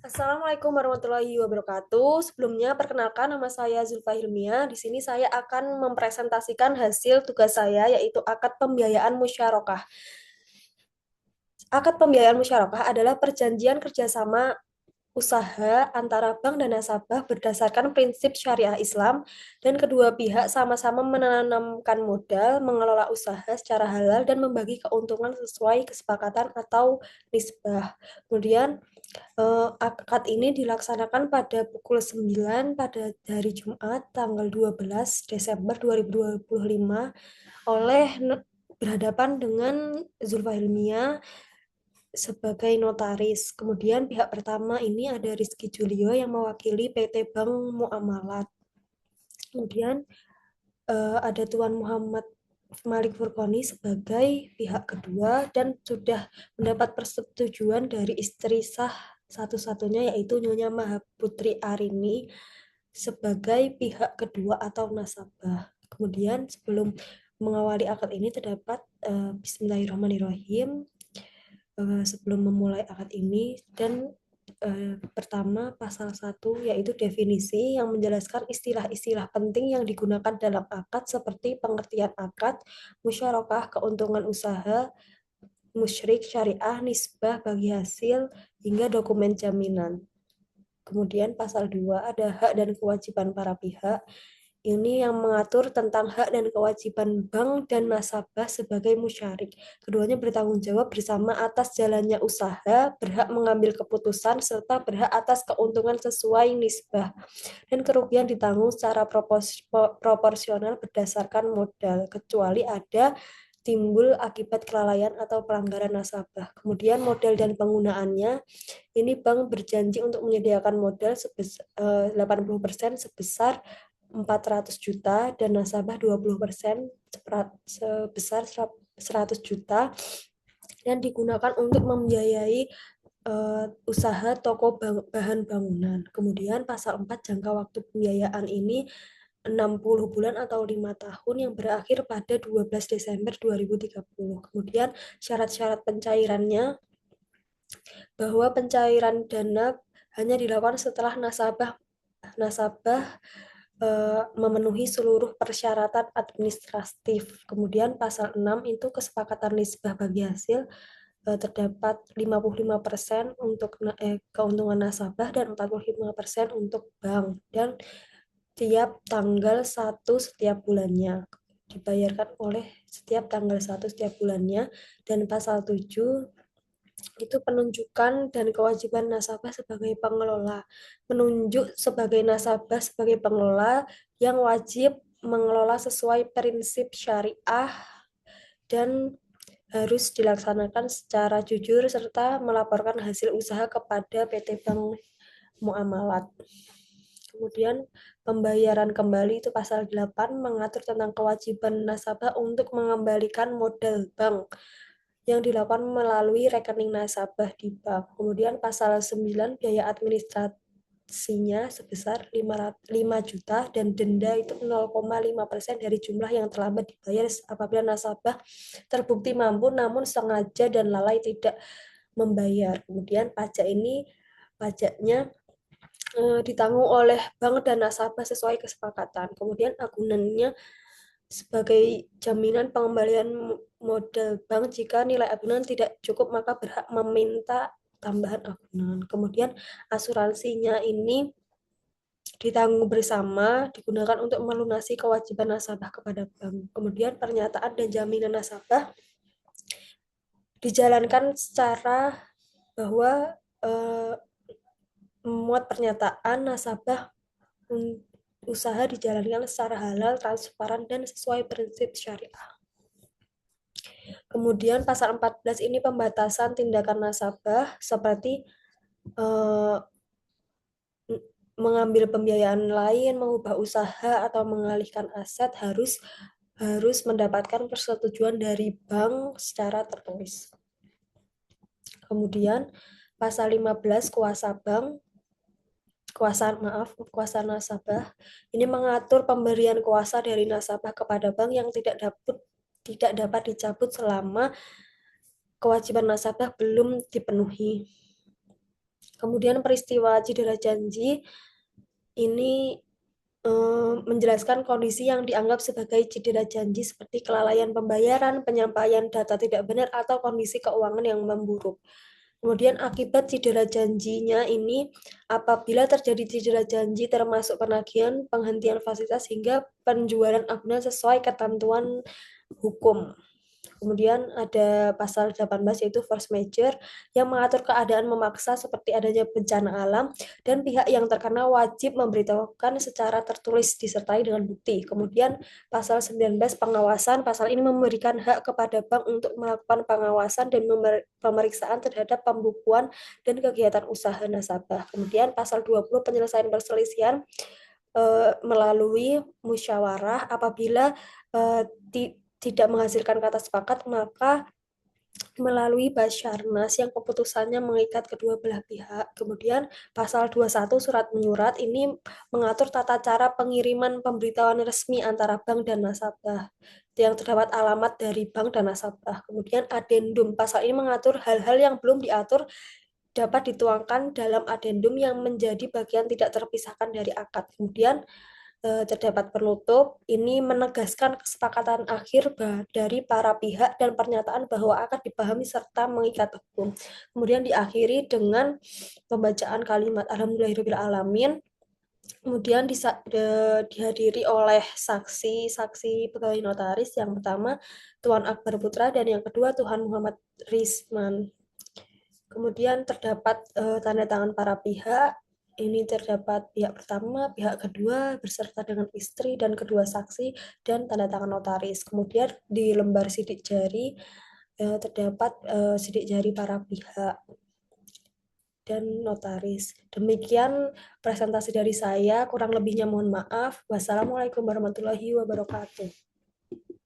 Assalamualaikum warahmatullahi wabarakatuh. Sebelumnya, perkenalkan nama saya Zulfa Hilmia. Di sini saya akan mempresentasikan hasil tugas saya, yaitu akad pembiayaan musyarakah. Akad pembiayaan musyarakah adalah perjanjian kerjasama usaha antara bank dan nasabah berdasarkan prinsip syariah Islam dan kedua pihak sama-sama menanamkan modal, mengelola usaha secara halal dan membagi keuntungan sesuai kesepakatan atau nisbah. Kemudian akad ini dilaksanakan pada pukul 9 pada hari Jumat tanggal 12 Desember 2025 oleh berhadapan dengan Zulfa Hilmia sebagai notaris. Kemudian pihak pertama ini ada Rizky Julio yang mewakili PT Bank Muamalat. Kemudian ada Tuan Muhammad Malik Furqoni sebagai pihak kedua dan sudah mendapat persetujuan dari istri sah satu-satunya yaitu Nyonya Mahaputri Arini sebagai pihak kedua atau nasabah. Kemudian sebelum mengawali akad ini terdapat Bismillahirrahmanirrahim sebelum memulai akad ini dan pertama pasal 1 yaitu definisi yang menjelaskan istilah-istilah penting yang digunakan dalam akad seperti pengertian akad, musyarakah, keuntungan usaha, musyrik, syariah, nisbah, bagi hasil, hingga dokumen jaminan. Kemudian pasal 2 ada hak dan kewajiban para pihak. Ini yang mengatur tentang hak dan kewajiban bank dan nasabah sebagai musyarik. Keduanya bertanggung jawab bersama atas jalannya usaha, berhak mengambil keputusan, serta berhak atas keuntungan sesuai nisbah. Dan kerugian ditanggung secara proporsional berdasarkan modal, kecuali ada timbul akibat kelalaian atau pelanggaran nasabah. Kemudian modal dan penggunaannya, ini bank berjanji untuk menyediakan modal sebesar 80% sebesar 400 juta dan nasabah 20% sebesar 100 juta dan digunakan untuk membiayai usaha toko bahan bangunan. Kemudian pasal 4 jangka waktu pembiayaan ini 60 bulan atau 5 tahun yang berakhir pada 12 Desember 2030. Kemudian syarat-syarat pencairannya bahwa pencairan dana hanya dilakukan setelah nasabah memenuhi seluruh persyaratan administratif. Kemudian pasal 6 itu kesepakatan nisbah bagi hasil terdapat 55% untuk keuntungan nasabah dan 45% untuk bank dan tiap tanggal 1 setiap bulannya dibayarkan oleh setiap tanggal 1 setiap bulannya. Dan pasal 7 itu penunjukan dan kewajiban nasabah sebagai pengelola. Menunjuk sebagai nasabah sebagai pengelola yang wajib mengelola sesuai prinsip syariah dan harus dilaksanakan secara jujur serta melaporkan hasil usaha kepada PT Bank Muamalat. Kemudian pembayaran kembali itu pasal 8 mengatur tentang kewajiban nasabah untuk mengembalikan modal bank yang dilakukan melalui rekening nasabah di bank. Kemudian pasal 9 biaya administrasinya sebesar 5 juta dan denda itu 0,5% dari jumlah yang terlambat dibayar apabila nasabah terbukti mampu namun sengaja dan lalai tidak membayar. Kemudian pajaknya ditanggung oleh bank dan nasabah sesuai kesepakatan. Kemudian agunannya sebagai jaminan pengembalian modal bank jika nilai agunan tidak cukup maka berhak meminta tambahan agunan. Kemudian asuransinya ini ditanggung bersama digunakan untuk melunasi kewajiban nasabah kepada bank. Kemudian pernyataan dan jaminan nasabah dijalankan secara bahwa memuat pernyataan nasabah usaha dijalankan secara halal, transparan, dan sesuai prinsip syariah. Kemudian pasal 14 ini pembatasan tindakan nasabah seperti mengambil pembiayaan lain, mengubah usaha atau mengalihkan aset harus mendapatkan persetujuan dari bank secara tertulis. Kemudian pasal 15 kuasa nasabah ini mengatur pemberian kuasa dari nasabah kepada bank yang tidak dapat dicabut selama kewajiban nasabah belum dipenuhi. Kemudian peristiwa cedera janji ini menjelaskan kondisi yang dianggap sebagai cedera janji seperti kelalaian pembayaran, penyampaian data tidak benar, atau kondisi keuangan yang memburuk. Kemudian akibat cedera janjinya ini apabila terjadi cedera janji termasuk penagihan, penghentian fasilitas hingga penjualan agunan sesuai ketentuan hukum. Kemudian ada pasal 18 yaitu force majeure yang mengatur keadaan memaksa seperti adanya bencana alam dan pihak yang terkena wajib memberitahukan secara tertulis disertai dengan bukti. Kemudian pasal 19 pengawasan, pasal ini memberikan hak kepada bank untuk melakukan pengawasan dan pemeriksaan terhadap pembukuan dan kegiatan usaha nasabah. Kemudian pasal 20 penyelesaian perselisihan melalui musyawarah apabila eh, tidak menghasilkan kata sepakat, maka melalui Basarnas yang keputusannya mengikat kedua belah pihak. Kemudian pasal 21 surat menyurat ini mengatur tata cara pengiriman pemberitahuan resmi antara bank dan nasabah yang terdapat alamat dari bank dan nasabah. Kemudian adendum, pasal ini mengatur hal-hal yang belum diatur dapat dituangkan dalam adendum yang menjadi bagian tidak terpisahkan dari akad. Kemudian terdapat penutup, ini menegaskan kesepakatan akhir dari para pihak dan pernyataan bahwa akan dipahami serta mengikat hukum. Kemudian diakhiri dengan pembacaan kalimat Alhamdulillahirrahmanirrahim. Kemudian dihadiri oleh saksi-saksi pegawai notaris, yang pertama Tuan Akbar Putra dan yang kedua Tuhan Muhammad Risman. Kemudian terdapat tanda tangan para pihak. Ini terdapat pihak pertama, pihak kedua beserta dengan istri dan kedua saksi dan tanda tangan notaris. Kemudian di lembar sidik jari terdapat sidik jari para pihak dan notaris. Demikian presentasi dari saya, kurang lebihnya mohon maaf. Wassalamualaikum warahmatullahi wabarakatuh.